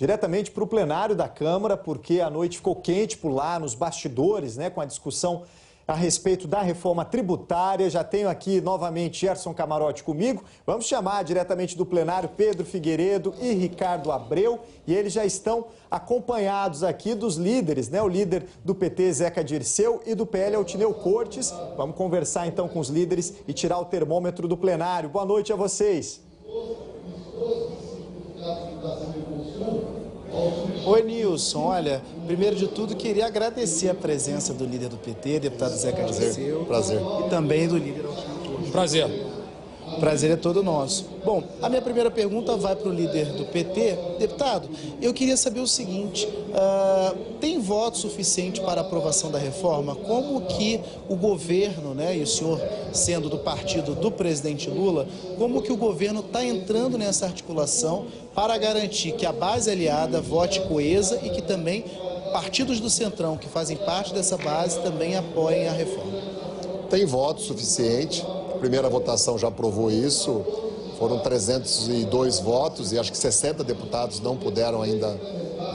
diretamente para o plenário da Câmara, porque a noite ficou quente por lá, nos bastidores, né, com a discussão a respeito da reforma tributária. Já tenho aqui novamente Gerson Camarote comigo. Vamos chamar diretamente do plenário Pedro Figueiredo e Ricardo Abreu. E eles já estão acompanhados aqui dos líderes, né? O líder do PT, Zeca Dirceu, e do PL, Altineu Cortes. Vamos conversar então com os líderes e tirar o termômetro do plenário. Boa noite a vocês. Oi, Nilson. Olha, primeiro de tudo, queria agradecer a presença do líder do PT, deputado Zeca Dirceu. Prazer. E também do líder Altineu Cortes. Prazer. O prazer é todo nosso. Bom, a minha primeira pergunta vai para o líder do PT. Deputado, eu queria saber o seguinte, tem voto suficiente para a aprovação da reforma? Como que o governo, né, e o senhor sendo do partido do presidente Lula, como que o governo está entrando nessa articulação para garantir que a base aliada vote coesa e que também partidos do Centrão, que fazem parte dessa base, também apoiem a reforma? Tem voto suficiente. A primeira votação já provou isso. Foram 302 votos e acho que 60 deputados não puderam ainda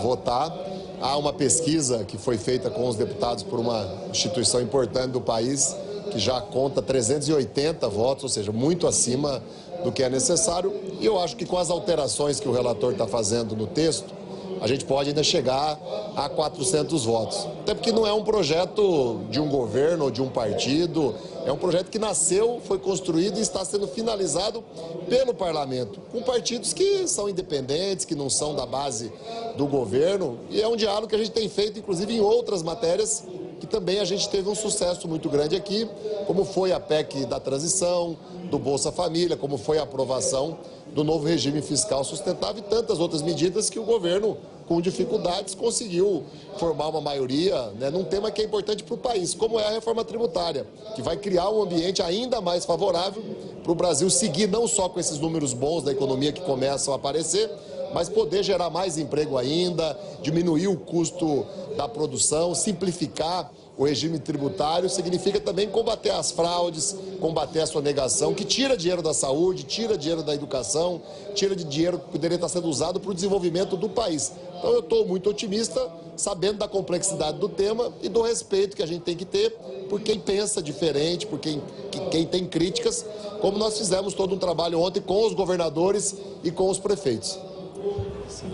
votar. Há uma pesquisa que foi feita com os deputados por uma instituição importante do país, que já conta 380 votos, ou seja, muito acima do que é necessário. E eu acho que com as alterações que o relator está fazendo no texto, a gente pode ainda chegar a 400 votos. Até porque não é um projeto de um governo ou de um partido, é um projeto que nasceu, foi construído e está sendo finalizado pelo parlamento, com partidos que são independentes, que não são da base do governo, e é um diálogo que a gente tem feito, inclusive, em outras matérias, que também a gente teve um sucesso muito grande aqui, como foi a PEC da transição, do Bolsa Família, como foi a aprovação do novo regime fiscal sustentável e tantas outras medidas que o governo, com dificuldades, conseguiu formar uma maioria, né, num tema que é importante para o país, como é a reforma tributária, que vai criar um ambiente ainda mais favorável para o Brasil seguir não só com esses números bons da economia que começam a aparecer, mas poder gerar mais emprego ainda, diminuir o custo da produção, simplificar o regime tributário, significa também combater as fraudes, combater a sonegação, que tira dinheiro da saúde, tira dinheiro da educação, tira de dinheiro que poderia estar sendo usado para o desenvolvimento do país. Então eu estou muito otimista, sabendo da complexidade do tema e do respeito que a gente tem que ter por quem pensa diferente, por quem tem críticas, como nós fizemos todo um trabalho ontem com os governadores e com os prefeitos.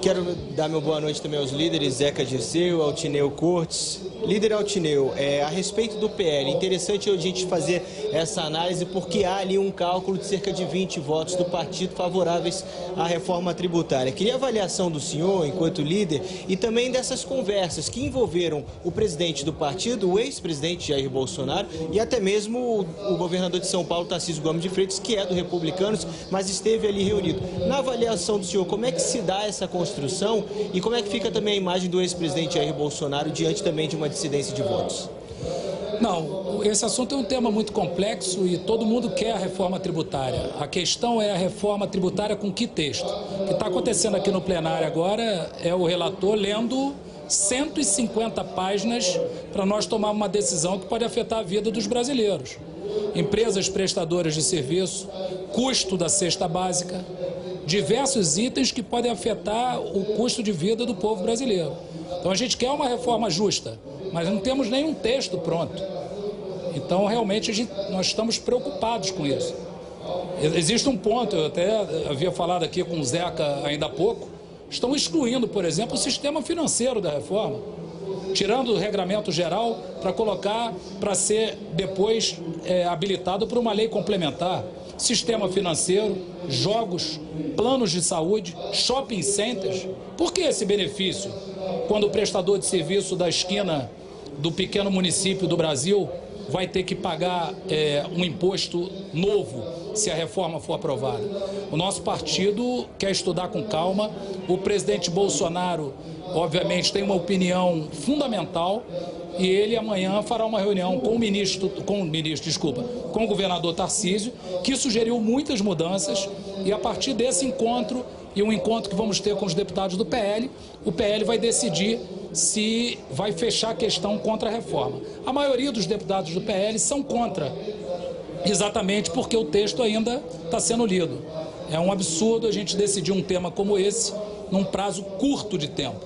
Quero dar meu boa noite também aos líderes, Zeca Dirceu, Altineu Cortes. Líder Altineu, a respeito do PL, interessante a gente fazer essa análise porque há ali um cálculo de cerca de 20 votos do partido favoráveis à reforma tributária. Queria a avaliação do senhor, enquanto líder, e também dessas conversas que envolveram o presidente do partido, o ex-presidente Jair Bolsonaro, e até mesmo o governador de São Paulo, Tarcísio Gomes de Freitas, que é do Republicanos, mas esteve ali reunido. Na avaliação do senhor, como é que se dá essa construção e como é que fica também a imagem do ex-presidente Jair Bolsonaro diante também de uma dissidência de votos? Não, esse assunto é um tema muito complexo e todo mundo quer a reforma tributária. A questão é a reforma tributária com que texto? O que está acontecendo aqui no plenário agora é o relator lendo 150 páginas para nós tomar uma decisão que pode afetar a vida dos brasileiros. Empresas prestadoras de serviço, custo da cesta básica, diversos itens que podem afetar o custo de vida do povo brasileiro. Então a gente quer uma reforma justa, mas não temos nenhum texto pronto. Então realmente nós estamos preocupados com isso. Existe um ponto, eu até havia falado aqui com o Zeca ainda há pouco, estão excluindo, por exemplo, o sistema financeiro da reforma, tirando o regramento geral para colocar, para ser depois habilitado por uma lei complementar. Sistema financeiro, jogos, planos de saúde, shopping centers. Por que esse benefício? Quando o prestador de serviço da esquina do pequeno município do Brasil vai ter que pagar um imposto novo se a reforma for aprovada. O nosso partido quer estudar com calma. O presidente Bolsonaro, obviamente, tem uma opinião fundamental e ele amanhã fará uma reunião com o governador Tarcísio, que sugeriu muitas mudanças, e a partir desse encontro e um encontro que vamos ter com os deputados do PL, o PL vai decidir se vai fechar a questão contra a reforma. A maioria dos deputados do PL são contra, exatamente porque o texto ainda está sendo lido. É um absurdo a gente decidir um tema como esse num prazo curto de tempo.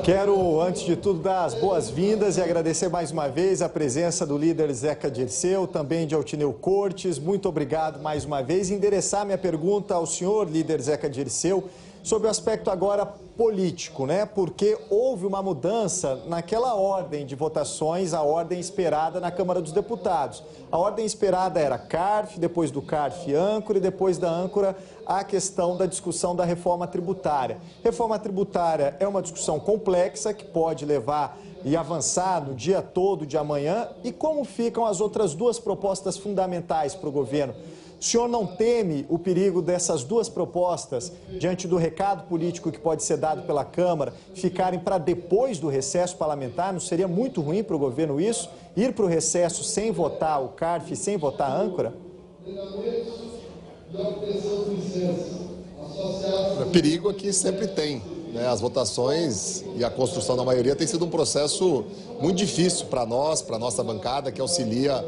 Quero, antes de tudo, dar as boas-vindas e agradecer mais uma vez a presença do líder Zeca Dirceu, também de Altineu Cortes. Muito obrigado mais uma vez. Endereçar minha pergunta ao senhor, líder Zeca Dirceu, sobre o aspecto agora político, né? Porque houve uma mudança naquela ordem de votações, a ordem esperada na Câmara dos Deputados. A ordem esperada era CARF, depois do CARF âncora e depois da âncora a questão da discussão da reforma tributária. Reforma tributária é uma discussão complexa que pode levar e avançar no dia todo de amanhã. E como ficam as outras duas propostas fundamentais para o governo? O senhor não teme o perigo dessas duas propostas, diante do recado político que pode ser dado pela Câmara, ficarem para depois do recesso parlamentar? Não seria muito ruim para o governo isso? Ir para o recesso sem votar o CARF e sem votar a âncora? Perigo aqui sempre tem, né? As votações e a construção da maioria tem sido um processo muito difícil para nós, para a nossa bancada, que auxilia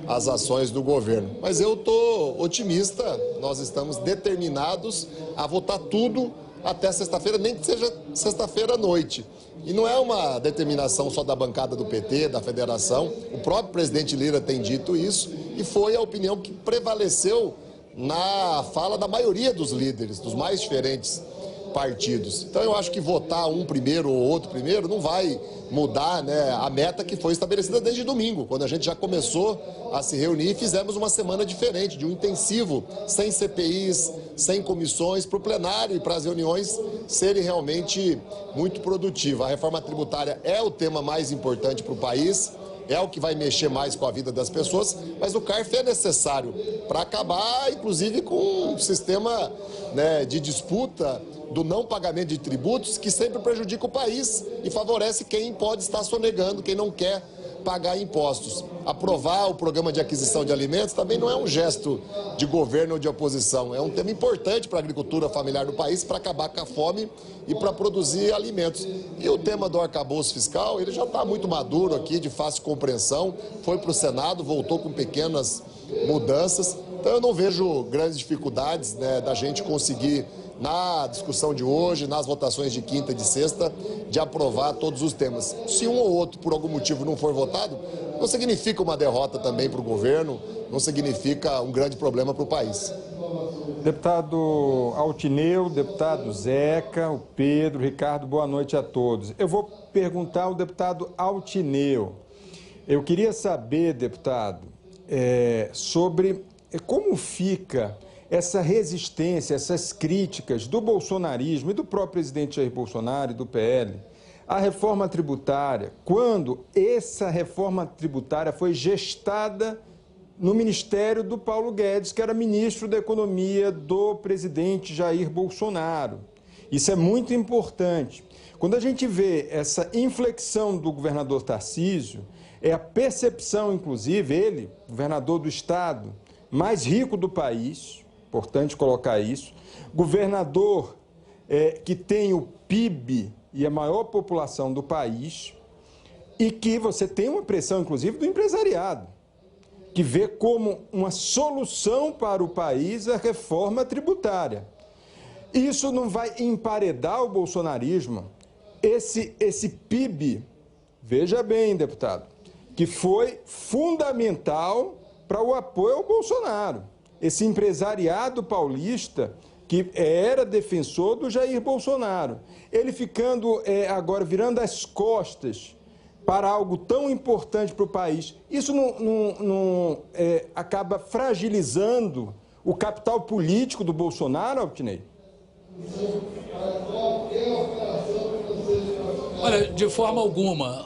as ações do governo. Mas eu estou otimista, nós estamos determinados a votar tudo até sexta-feira, nem que seja sexta-feira à noite. E não é uma determinação só da bancada do PT, da federação, o próprio presidente Lira tem dito isso e foi a opinião que prevaleceu na fala da maioria dos líderes, dos mais diferentes partidos. Então eu acho que votar um primeiro ou outro primeiro não vai mudar, né, a meta que foi estabelecida desde domingo, quando a gente já começou a se reunir e fizemos uma semana diferente, de um intensivo, sem CPIs, sem comissões, para o plenário e para as reuniões serem realmente muito produtivas. A reforma tributária é o tema mais importante para o país, é o que vai mexer mais com a vida das pessoas, mas o CARF é necessário para acabar, inclusive, com um sistema, né, de disputa do não pagamento de tributos que sempre prejudica o país e favorece quem pode estar sonegando, quem não quer pagar impostos. Aprovar o programa de aquisição de alimentos também não é um gesto de governo ou de oposição, é um tema importante para a agricultura familiar do país, para acabar com a fome e para produzir alimentos. E o tema do arcabouço fiscal, ele já está muito maduro aqui, de fácil compreensão, foi para o Senado, voltou com pequenas mudanças, então eu não vejo grandes dificuldades, né, da gente conseguir, na discussão de hoje, nas votações de quinta e de sexta, de aprovar todos os temas. Se um ou outro, por algum motivo, não for votado, não significa uma derrota também para o governo, não significa um grande problema para o país. Deputado Altineu, deputado Zeca, o Pedro, Ricardo, boa noite a todos. Eu vou perguntar ao deputado Altineu. Eu queria saber, deputado, sobre como fica essa resistência, essas críticas do bolsonarismo e do próprio presidente Jair Bolsonaro e do PL à reforma tributária, quando essa reforma tributária foi gestada no ministério do Paulo Guedes, que era ministro da Economia do presidente Jair Bolsonaro. Isso é muito importante. Quando a gente vê essa inflexão do governador Tarcísio, é a percepção, inclusive, ele, governador do estado mais rico do país, importante colocar isso, governador que tem o PIB e a maior população do país, e que você tem uma pressão, inclusive, do empresariado, que vê como uma solução para o país a reforma tributária. Isso não vai emparedar o bolsonarismo? Esse PIB, veja bem, deputado, que foi fundamental para o apoio ao Bolsonaro. Esse empresariado paulista que era defensor do Jair Bolsonaro, ele ficando agora virando as costas para algo tão importante para o país, isso não acaba fragilizando o capital político do Bolsonaro, Altinei? Olha, de forma alguma,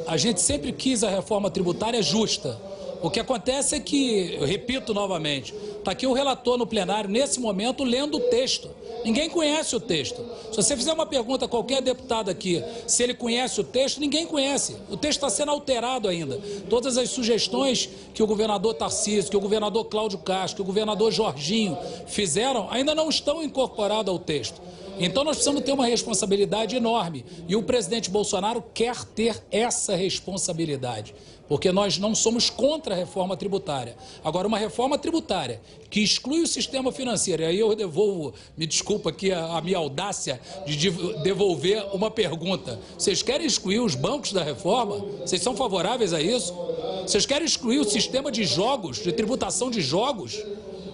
a gente sempre quis a reforma tributária justa. O que acontece é que, eu repito novamente, está aqui o relator no plenário, nesse momento, lendo o texto. Ninguém conhece o texto. Se você fizer uma pergunta a qualquer deputado aqui, se ele conhece o texto, ninguém conhece. O texto está sendo alterado ainda. Todas as sugestões que o governador Tarcísio, que o governador Cláudio Castro, que o governador Jorginho fizeram, ainda não estão incorporadas ao texto. Então nós precisamos ter uma responsabilidade enorme. E o presidente Bolsonaro quer ter essa responsabilidade. Porque nós não somos contra a reforma tributária. Agora, uma reforma tributária que exclui o sistema financeiro, e aí eu devolvo, me desculpa aqui a minha audácia de devolver uma pergunta. Vocês querem excluir os bancos da reforma? Vocês são favoráveis a isso? Vocês querem excluir o sistema de jogos, de tributação de jogos?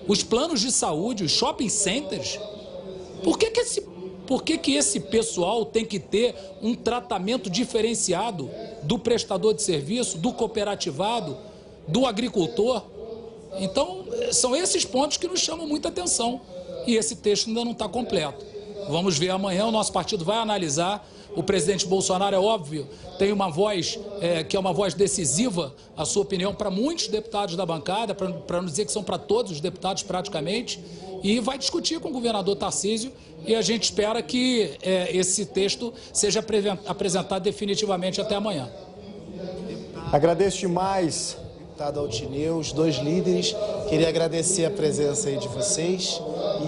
Os planos de saúde, os shopping centers? Por que esse pessoal tem que ter um tratamento diferenciado do prestador de serviço, do cooperativado, do agricultor? Então, são esses pontos que nos chamam muita atenção. E esse texto ainda não está completo. Vamos ver amanhã, o nosso partido vai analisar. O presidente Bolsonaro, é óbvio, tem uma voz que é uma voz decisiva, a sua opinião, para muitos deputados da bancada, para não dizer que são para todos os deputados praticamente, e vai discutir com o governador Tarcísio, e a gente espera que esse texto seja apresentado definitivamente até amanhã. Agradeço demais. Deputado Altineu, os dois líderes, queria agradecer a presença aí de vocês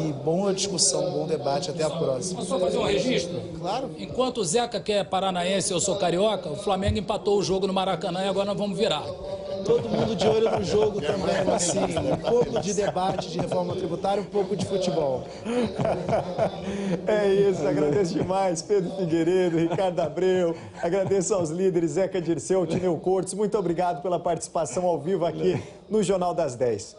e boa discussão, bom debate, até a próxima. Posso só fazer um registro? Claro. Enquanto o Zeca que é paranaense e eu sou carioca, o Flamengo empatou o jogo no Maracanã e agora nós vamos virar. Todo mundo de olho no jogo também, assim, um pouco de debate de reforma tributária, um pouco de futebol. É isso, agradeço demais Pedro Figueiredo, Ricardo Abreu, agradeço aos líderes Zeca Dirceu, Altineu Cortes, muito obrigado pela participação ao vivo aqui no Jornal das 10.